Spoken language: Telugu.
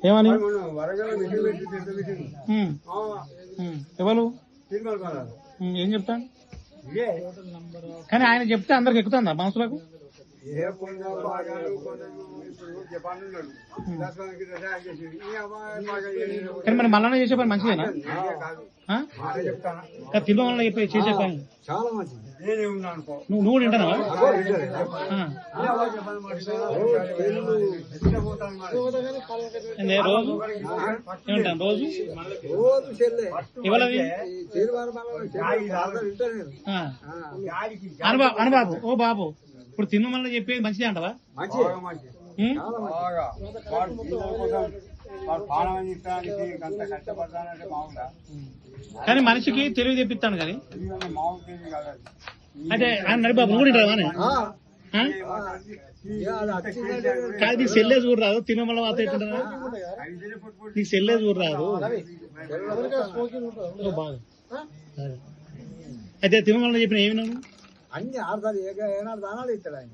ఏమని ఉమ్. ఎవరు ఏం చెప్తాను కానీ ఆయన చెప్తే అందరికి ఎక్కుతుందా మనసులకు కానీ మరి మళ్ళా చేసే పని మంచిదేనా తిన్న వల్ల చేసే పని చాలా మంచిది. నువ్వు తింటావా రోజు ఏమంటాను రోజు ఇవ్వాలి అనుబాబు ఓ బాబు ఇప్పుడు తిన్న వల్ల చెప్పేది మంచిదే అంటవా కానీ మనిషికి తెలివి తెప్పిస్తాను కానీ అంటే నడిబాబు నువ్వు తింటావా కాదు నీకు సెల్లే చూడు రాదు తినమల్ల వాత ఎట్టుంటా నీకు సెల్లే చూడు రాదు బాగా అయితే తినమల్ల చెప్పిన ఏమి అన్ని ఆడతారు ఏనాడు దానాలు ఇస్తాడు ఆయన.